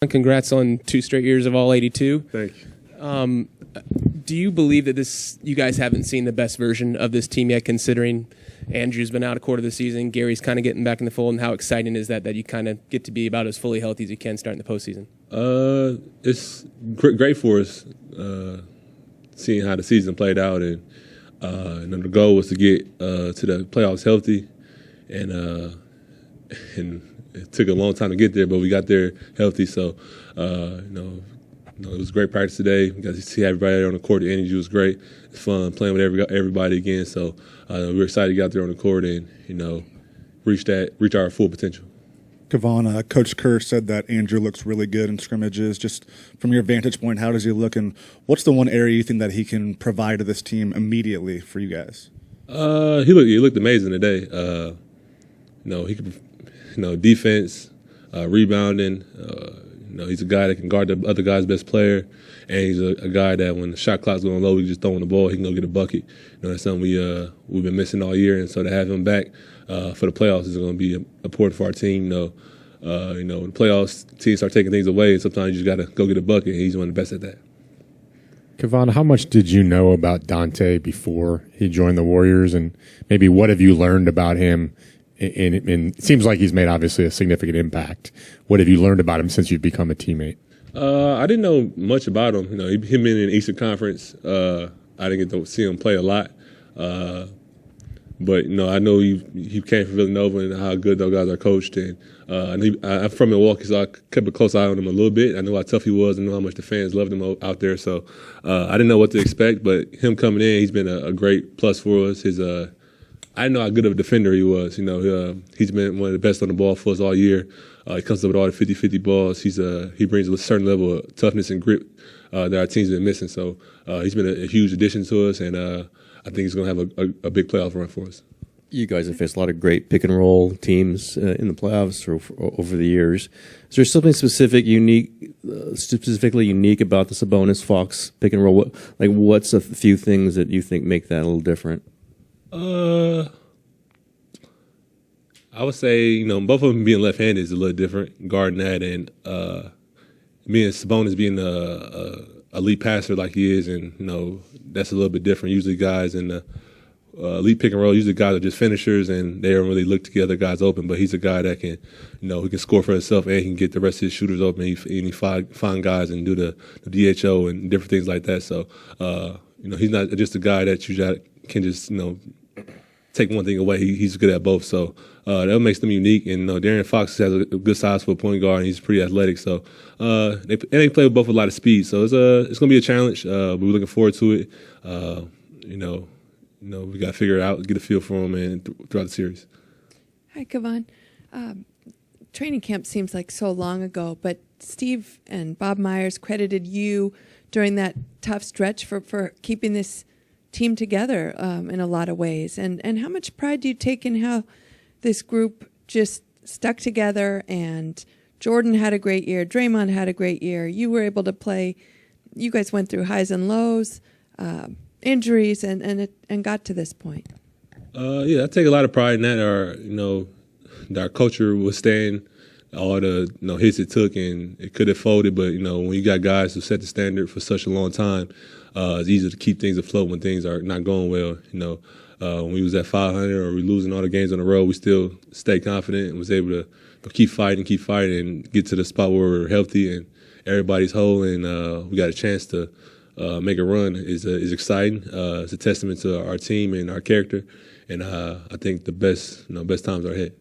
Congrats on 2 straight years of all 82. Thank you. Do you believe that you guys haven't seen the best version of this team yet, considering Andrew's been out a quarter of the season, Gary's kind of getting back in the fold, and how exciting is that you kind of get to be about as fully healthy as you can starting the postseason? It's great for us seeing how the season played out, and the goal was to get to the playoffs healthy, and it took a long time to get there, but we got there healthy. So, it was a great practice today. We got to see everybody on the court. The energy was great. It's fun playing with everybody again. So we're excited to get out there on the court and reach our full potential. Kevon, Coach Kerr said that Andrew looks really good in scrimmages. Just from your vantage point, how does he look, and what's the one area you think that he can provide to this team immediately for you guys? He looked amazing today. He could, defense, rebounding. He's a guy that can guard the other guy's best player, and he's a guy that when the shot clock's going low, he's just throwing the ball, he can go get a bucket. That's something we've been missing all year, and so to have him back for the playoffs is going to be important for our team. When the playoffs, teams start taking things away, and sometimes you just got to go get a bucket, and he's one of the best at that. Kevon, how much did you know about Dante before he joined the Warriors, and maybe what have you learned about him? And it seems like he's made, obviously, a significant impact. What have you learned about him since you've become a teammate? I didn't know much about him. Him being in the Eastern Conference, I didn't get to see him play a lot. But I know he came from Villanova and how good those guys are coached. And I'm from Milwaukee, so I kept a close eye on him a little bit. I know how tough he was. I know how much the fans loved him out there. So I didn't know what to expect. But him coming in, he's been a great plus for us. I didn't know how good of a defender he was. He's been one of the best on the ball for us all year. He comes up with all the 50-50 balls. He brings a certain level of toughness and grit that our team's been missing. So he's been a huge addition to us, and I think he's going to have a big playoff run for us. You guys have faced a lot of great pick-and-roll teams in the playoffs over the years. Is there something specifically unique about the Sabonis-Fox pick-and-roll? What's a few things that you think make that a little different? I would say, both of them being left-handed is a little different, guarding that, and me and Sabonis being a elite passer like he is, and, that's a little bit different. Usually guys in the elite pick and roll, usually guys are just finishers, and they don't really look to get other guys open, but he's a guy that can, he can score for himself, and he can get the rest of his shooters open, and he find guys and do the DHO and different things like that. So, he's not just a guy that you can just, take one thing away. He's good at both. So that makes them unique. And De'Aaron Fox has a good size for a point guard, and he's pretty athletic. So they play with both a lot of speed. So it's going to be a challenge. We're looking forward to it. We got to figure it out, get a feel for them, and throughout the series. Hi, Kevon. Training camp seems like so long ago, but Steve and Bob Myers credited you during that tough stretch for keeping this team together in a lot of ways. And how much pride do you take in how this group just stuck together, and Jordan had a great year, Draymond had a great year, you were able to play, you guys went through highs and lows, injuries, and got to this point? I take a lot of pride in that. Our culture was staying all the hits it took, and it could have folded, but when you got guys who set the standard for such a long time, it's easy to keep things afloat when things are not going well. When we was at 500 or we losing all the games on the road, we still stayed confident and was able to keep fighting, and get to the spot where we're healthy and everybody's whole, and we got a chance to make a run is exciting. It's a testament to our team and our character, and I think the best times are ahead.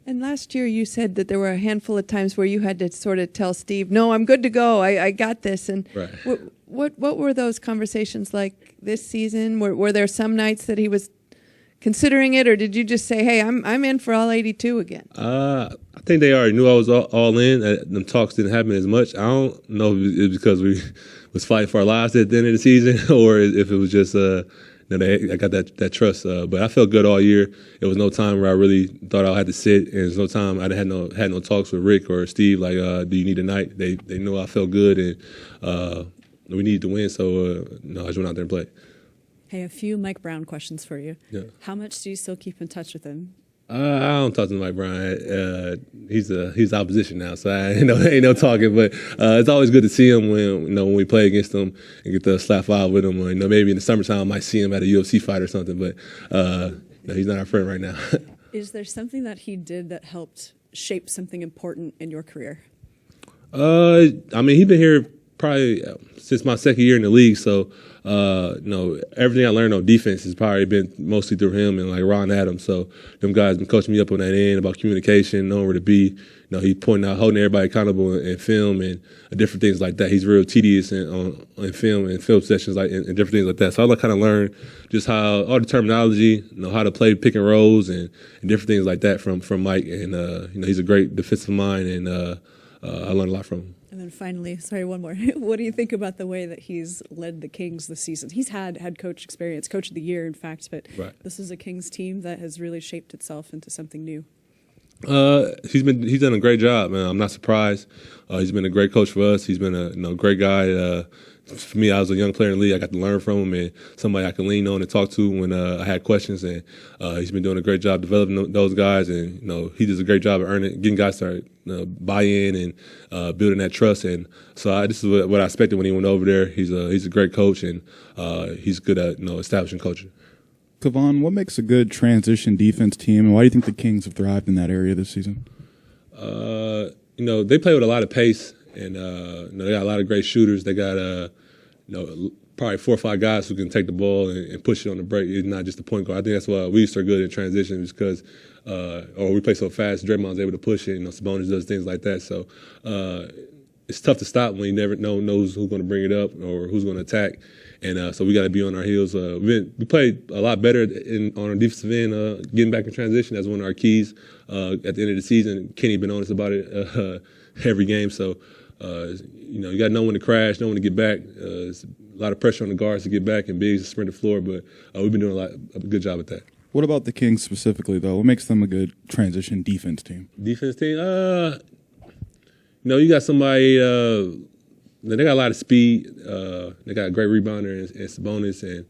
And last year you said that there were a handful of times where you had to sort of tell Steve, no, I'm good to go. I got this. And right. What were those conversations like this season? Were there some nights that he was considering it, or did you just say, hey, I'm in for all 82 again? I think they already knew I was all in. Them talks didn't happen as much. I don't know if it was because we was fighting for our lives at the end of the season or if it was just I got that trust, but I felt good all year. There was no time where I really thought I had to sit, and there's no time I had no talks with Rick or Steve like, do you need a night? They knew I felt good, and we needed to win, so I just went out there and played. Hey, a few Mike Brown questions for you. Yeah. How much do you still keep in touch with him? I don't talk to Mike Brown. He's opposition now, so I ain't no talking. But it's always good to see him when we play against him and get the slap five with him. Or, maybe in the summertime I might see him at a UFC fight or something. But no, he's not our friend right now. Is there something that he did that helped shape something important in your career? He's been here probably since my second year in the league, so everything I learned on defense has probably been mostly through him and like Ron Adams. So them guys been coaching me up on that end about communication, knowing where to be. He pointing out, holding everybody accountable in film and different things like that. He's real tedious in film and film sessions and different things like that. So I kind of learned just how all the terminology, how to play pick and rolls and different things like that from Mike. And he's a great defensive mind, and I learned a lot from him. And then finally, sorry, one more. What do you think about the way that he's led the Kings this season? He's had head coach experience, coach of the year, in fact, but This is a Kings team that has really shaped itself into something new. He's done a great job, man. I'm not surprised. He's been a great coach for us. He's been a great guy. For me, I was a young player in the league. I got to learn from him and somebody I can lean on and talk to when I had questions. And he's been doing a great job developing those guys. And he does a great job of getting guys to buy in and building that trust. And so this is what I expected when he went over there. He's a great coach, and he's good at establishing culture. Kevon, what makes a good transition defense team, and why do you think the Kings have thrived in that area this season? They play with a lot of pace, and they got a lot of great shooters. They got probably 4 or 5 guys who can take the ball and push it on the break. It's not just a point guard. I think that's why we are good in transition, because we play so fast. Draymond's able to push it. Sabonis does things like that. So it's tough to stop when you never knows who's going to bring it up or who's going to attack. And so we got to be on our heels. We played a lot better on our defensive end, getting back in transition. That's one of our keys at the end of the season. Kenny been honest about it every game. So, you got to know when to crash, know when to get back. It's a lot of pressure on the guards to get back and bigs to sprint the floor, but we've been doing a good job at that. What about the Kings specifically, though? What makes them a good transition defense team? Defense team? You got somebody... they got a lot of speed. They got a great rebounder and Sabonis, and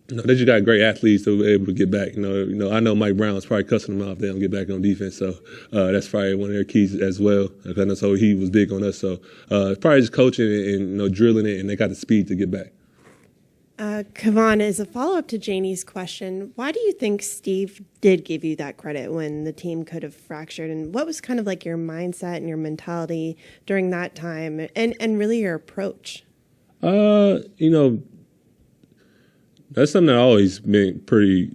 they just got great athletes to be able to get back. I know Mike Brown was probably cussing them out if they don't get back on defense. So that's probably one of their keys as well. I know so he was big on us. So probably just coaching and drilling it, and they got the speed to get back. Kevon, as a follow-up to Janie's question, why do you think Steve did give you that credit when the team could have fractured? And what was kind of like your mindset and your mentality during that time and really your approach? That's something I always been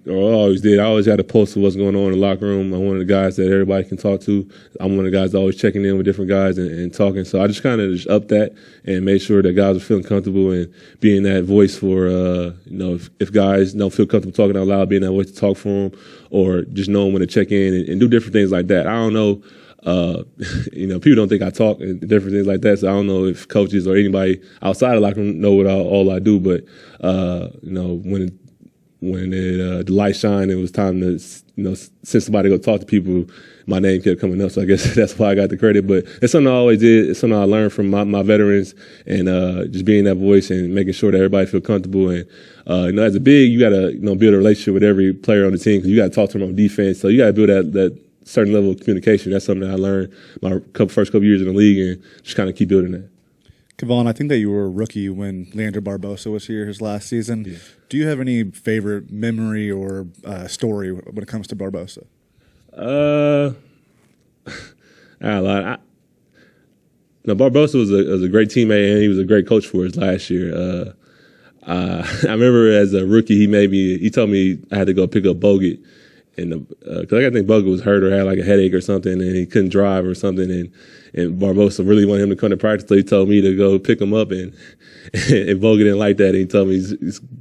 always did. I always had a pulse of what's going on in the locker room. I'm one of the guys that everybody can talk to. I'm one of the guys always checking in with different guys and talking. So I just kind of just upped that and made sure that guys were feeling comfortable and being that voice for, if guys don't feel comfortable talking out loud, being that voice to talk for them, or just knowing when to check in and do different things like that. I don't know. People don't think I talk and different things like that. So I don't know if coaches or anybody outside of the locker room know what all I do. But when the light shined, it was time to send somebody to go talk to people. My name kept coming up, so I guess that's why I got the credit. But it's something I always did. It's something I learned from my veterans, and just being that voice and making sure that everybody feel comfortable. And as a big, you got to build a relationship with every player on the team, because you got to talk to them on defense. So you got to build that certain level of communication. That's something that I learned my first couple years in the league, and just kind of keep building that. Kevon, I think that you were a rookie when Leandro Barbosa was here his last season. Yeah. Do you have any favorite memory or story when it comes to Barbosa? Barbosa was a great teammate, and he was a great coach for us last year. I remember as a rookie, he told me I had to go pick up Bogut. Because I think Bogut was hurt or had like a headache or something, and he couldn't drive or something, and Barbosa really wanted him to come to practice, so he told me to go pick him up, and Bogut didn't like that, and he told me,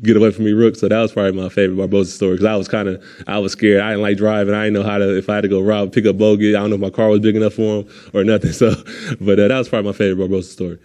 get away from me, Rook. So that was probably my favorite Barbosa story, because I was scared. I didn't like driving. I didn't know if I had to go pick up Bogut, I don't know if my car was big enough for him or nothing. So, but that was probably my favorite Barbosa story.